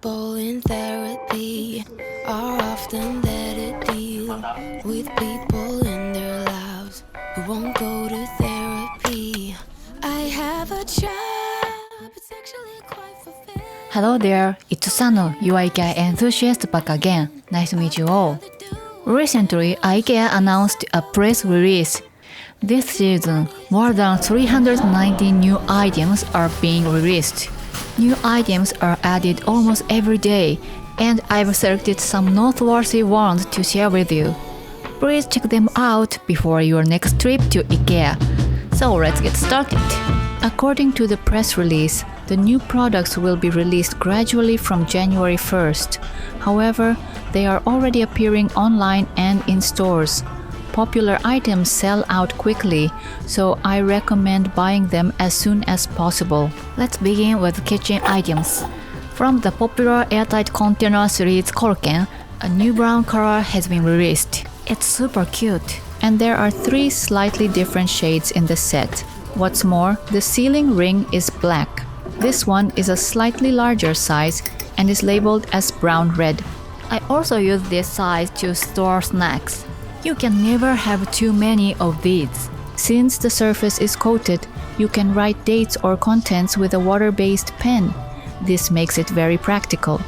people in therapy are often there to deal with people in their lives who won't go to therapy. I have a job, it's actually quite fulfilling. Hello there, it's Sanu, your IKEA enthusiast back again. Nice to meet you all. Recently, IKEA announced a press release. This season, more than 390 new items are being released. New items are added almost every day, and I've selected some noteworthy ones to share with you. Please check them out before your next trip to IKEA. So let's get started. According to the press release, the new products will be released gradually from January 1st. However, they are already appearing online and in stores. Popular items sell out quickly, so I recommend buying them as soon as possible. Let's begin with kitchen items. From the popular airtight container series KORKEN, a new brown color has been released. It's super cute, and there are 3 slightly different shades in the set. What's more, the sealing ring is black. This one is a slightly larger size and is labeled as brown red. I also use this size to store snacks. You can never have too many of these. Since the surface is coated, you can write dates or contents with a water-based pen. This makes it very practical.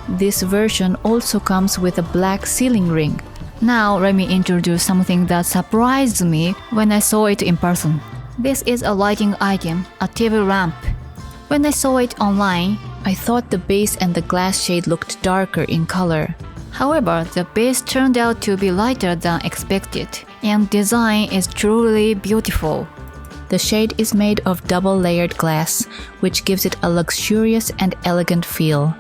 This version also comes with a black sealing ring. Now let me introduce something that surprised me when I saw it in person. This is a lighting item, a TV lamp. When I saw it online, I thought the base and the glass shade looked darker in color. However, the base turned out to be lighter than expected, and design is truly beautiful. The shade is made of double-layered glass, which gives it a luxurious and elegant feel.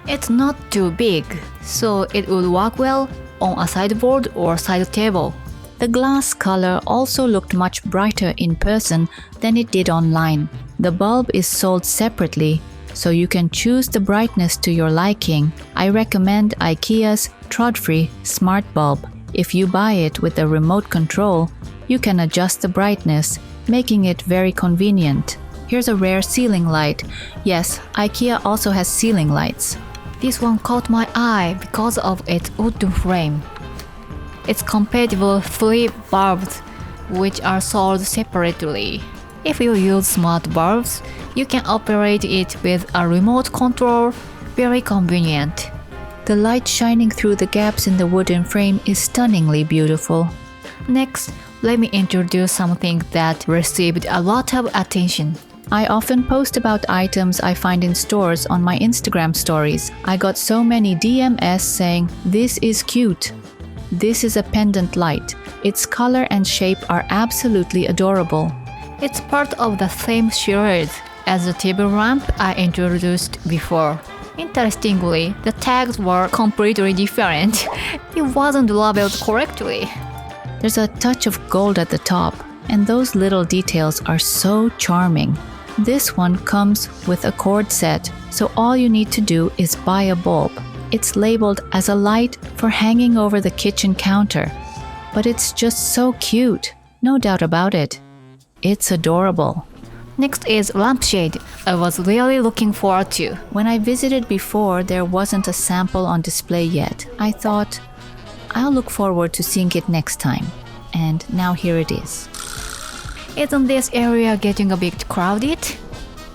It's not too big, so it would work well on a sideboard or side table. The glass color also looked much brighter in person than it did online. The bulb is sold separately, so you can choose the brightness to your liking. I recommend IKEA's Trådfri Smart Bulb. If you buy it with a remote control, you can adjust the brightness, making it very convenient. Here's a rare ceiling light. Yes, IKEA also has ceiling lights. This one caught my eye because of its wooden frame. It's compatible with 3 bulbs, which are sold separately. If you use smart bulbs, you can operate it with a remote control, very convenient. The light shining through the gaps in the wooden frame is stunningly beautiful. Next, let me introduce something that received a lot of attention. I often post about items I find in stores on my Instagram stories. I got so many DMs saying, "This is cute." This is a pendant light. Its color and shape are absolutely adorable. It's part of the same series as the TV lamp I introduced before. Interestingly, the tags were completely different. It wasn't labeled correctly. There's a touch of gold at the top, and those little details are so charming. This one comes with a cord set, so all you need to do is buy a bulb. It's labeled as a light for hanging over the kitchen counter. But it's just so cute, no doubt about it. It's adorable. Next is lampshade. I was really looking forward to. When I visited before, there wasn't a sample on display yet. I thought, I'll look forward to seeing it next time. And now here it is. Isn't this area getting a bit crowded?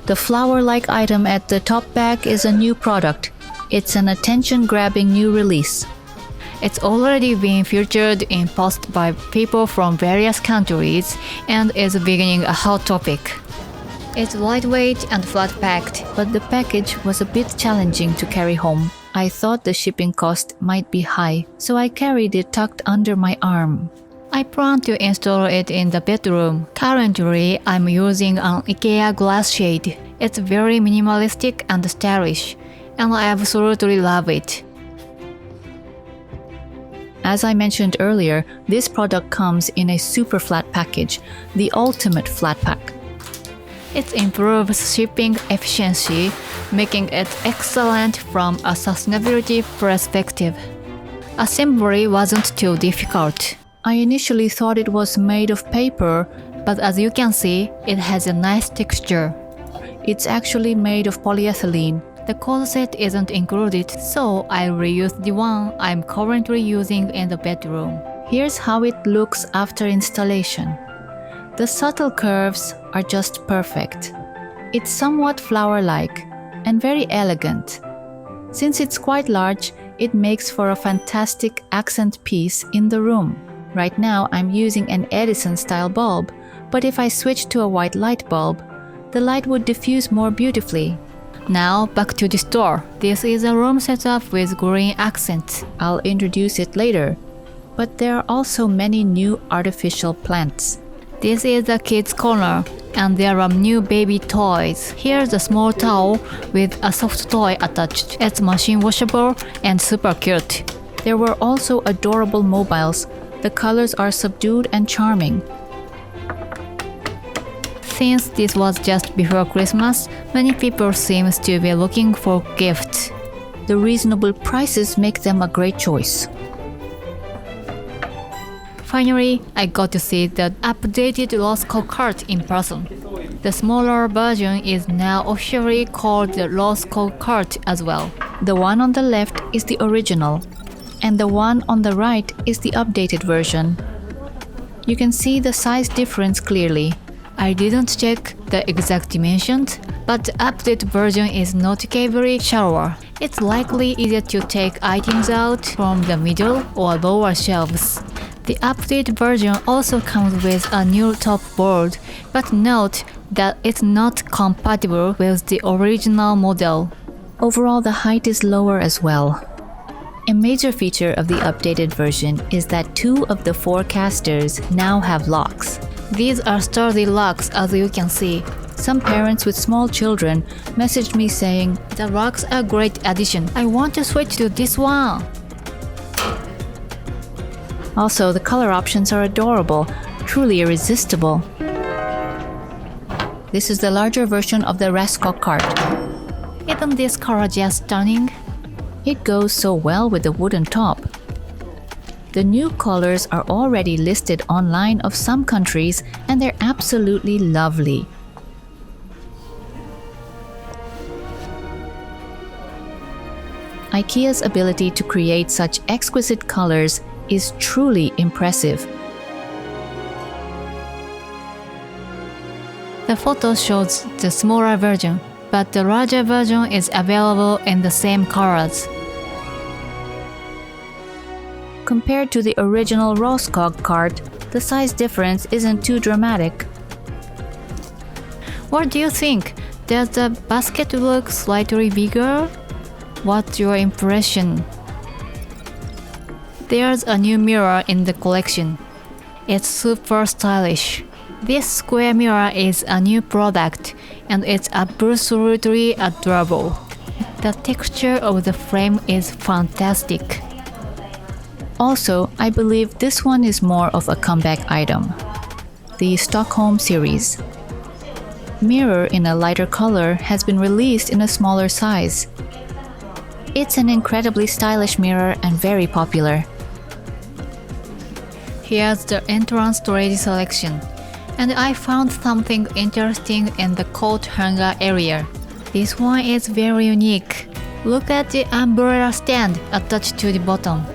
The flower-like item at the top back is a new product. It's an attention-grabbing new release. It's already been featured in posts by people from various countries and is becoming a hot topic. It's lightweight and flat-packed, but the package was a bit challenging to carry home. I thought the shipping cost might be high, so I carried it tucked under my arm. I plan to install it in the bedroom. Currently, I'm using an IKEA glass shade. It's very minimalistic and stylish, and I absolutely love it. As I mentioned earlier, this product comes in a super flat package, the ultimate flat pack. It improves shipping efficiency, making it excellent from a sustainability perspective. Assembly wasn't too difficult. I initially thought it was made of paper, but as you can see, it has a nice texture. It's actually made of polyethylene, The cold set isn't included, so I reused the one I'm currently using in the bedroom. Here's how it looks after installation. The subtle curves are just perfect. It's somewhat flower-like and very elegant. Since it's quite large, it makes for a fantastic accent piece in the room. Right now, I'm using an Edison-style bulb, but if I switch to a white light bulb, the light would diffuse more beautifully. Now, back to the store. This is a room setup with green accents. I'll introduce it later. But there are also many new artificial plants. This is the kids' corner, and there are new baby toys. Here's a small towel with a soft toy attached. It's machine washable and super cute. There were also adorable mobiles. The colors are subdued and charming. Since this was just before Christmas, many people seem to be looking for gifts. The reasonable prices make them a great choice. Finally, I got to see the updated RÖSKOG cart in person. The smaller version is now officially called the RÖSKOG cart as well. The one on the left is the original, and the one on the right is the updated version. You can see the size difference clearly. I didn't check the exact dimensions, but the updated version is noticeably shallower. It's likely easier to take items out from the middle or lower shelves. The updated version also comes with a new top board, but note that it's not compatible with the original model. Overall, the height is lower as well. A major feature of the updated version is that 2 of the 4 casters now have locks. These are sturdy locks, as you can see. Some parents with small children messaged me saying, "The locks are a great addition. I want to switch to this one." Also, the color options are adorable, truly irresistible. This is the larger version of the RÖSKOG cart. Isn't this color just stunning? It goes so well with the wooden top. The new colors are already listed online of some countries, and they're absolutely lovely. IKEA's ability to create such exquisite colors is truly impressive. The photo shows the smaller version, but the larger version is available in the same colors. Compared to the original RÖSKOG cart, the size difference isn't too dramatic. What do you think? Does the basket look slightly bigger? What's your impression? There's a new mirror in the collection. It's super stylish. This square mirror is a new product, and it's absolutely adorable. The texture of the frame is fantastic. Also, I believe this one is more of a comeback item. The Stockholm series. Mirror in a lighter color has been released in a smaller size. It's an incredibly stylish mirror and very popular. Here's the entrance ready selection. And I found something interesting in the coat hanger area. This one is very unique. Look at the umbrella stand attached to the bottom.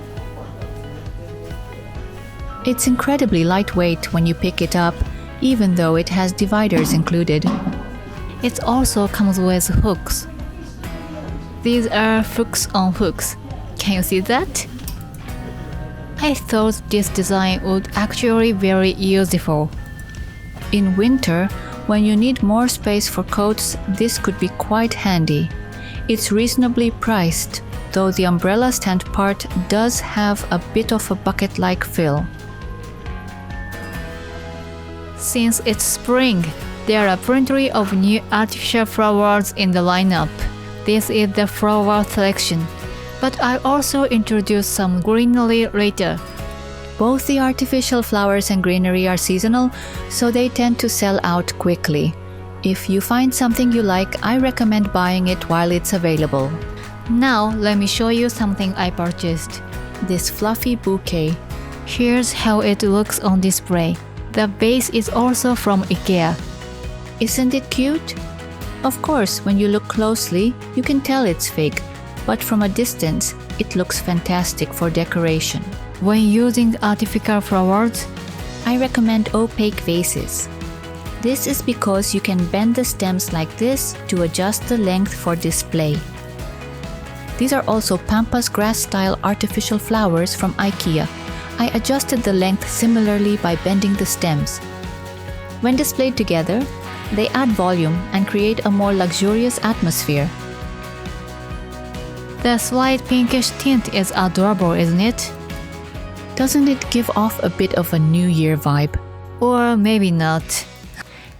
It's incredibly lightweight when you pick it up, even though it has dividers included. It also comes with hooks. These are hooks on hooks. Can you see that? I thought this design would actually be very useful. In winter, when you need more space for coats, this could be quite handy. It's reasonably priced, though the umbrella stand part does have a bit of a bucket-like feel. Since it's spring, there are plenty of new artificial flowers in the lineup. This is the flower selection, but I also introduced some greenery later. Both the artificial flowers and greenery are seasonal, so they tend to sell out quickly. If you find something you like, I recommend buying it while it's available. Now, let me show you something I purchased. This fluffy bouquet. Here's how it looks on display. The base is also from IKEA. Isn't it cute? Of course, when you look closely, you can tell it's fake, but from a distance, it looks fantastic for decoration. When using artificial flowers, I recommend opaque vases. This is because you can bend the stems like this to adjust the length for display. These are also pampas grass-style artificial flowers from IKEA. I adjusted the length similarly by bending the stems. When displayed together, they add volume and create a more luxurious atmosphere. The slight pinkish tint is adorable, isn't it? Doesn't it give off a bit of a New Year vibe? Or maybe not.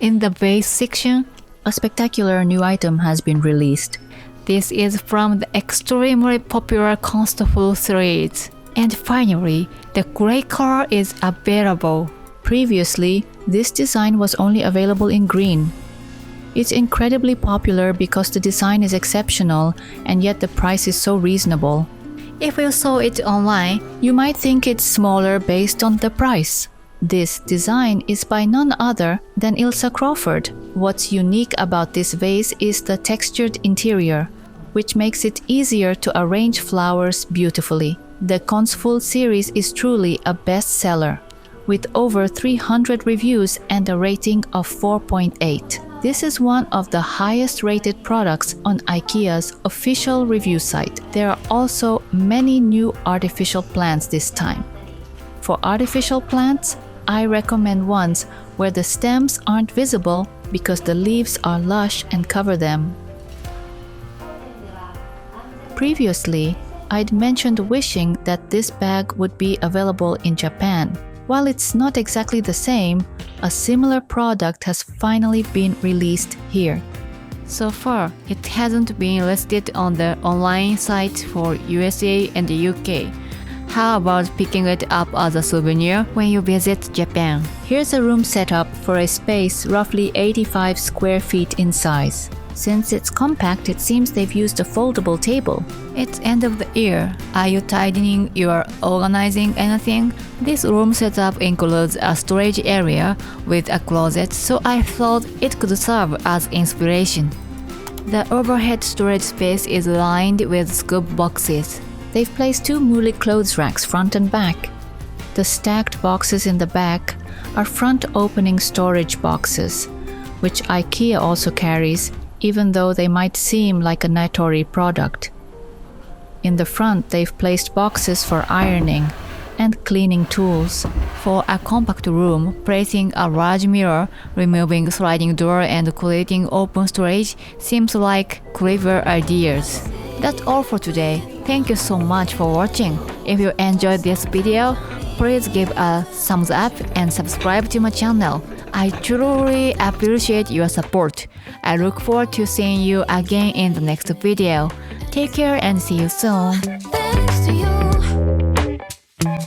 In the vase section, a spectacular new item has been released. This is from the extremely popular KONSTFULL series. And finally, the gray color is available. Previously, this design was only available in green. It's incredibly popular because the design is exceptional and yet the price is so reasonable. If you saw it online, you might think it's smaller based on the price. This design is by none other than Ilsa Crawford. What's unique about this vase is the textured interior, which makes it easier to arrange flowers beautifully. The KONSTFULL series is truly a bestseller, with over 300 reviews and a rating of 4.8. This is one of the highest rated products on IKEA's official review site. There are also many new artificial plants this time. For artificial plants, I recommend ones where the stems aren't visible because the leaves are lush and cover them. Previously, I'd mentioned wishing that this bag would be available in Japan. While it's not exactly the same, a similar product has finally been released here. So far, it hasn't been listed on the online site for USA and the UK. How about picking it up as a souvenir when you visit Japan? Here's a room setup for a space roughly 85 square feet in size. Since it's compact, it seems they've used a foldable table. It's end of the year. Are you tidying or organizing anything? This room setup includes a storage area with a closet, so I thought it could serve as inspiration. The overhead storage space is lined with scoop boxes. They've placed two Muli clothes racks front and back. The stacked boxes in the back are front opening storage boxes, which IKEA also carries, even though they might seem like a Nitori product. In the front, they've placed boxes for ironing and cleaning tools. For a compact room, placing a large mirror, removing sliding door and creating open storage seems like clever ideas. That's all for today. Thank you so much for watching. If you enjoyed this video, please give a thumbs up and subscribe to my channel. I truly appreciate your support. I look forward to seeing you again in the next video. Take care and see you soon. Thanks to you.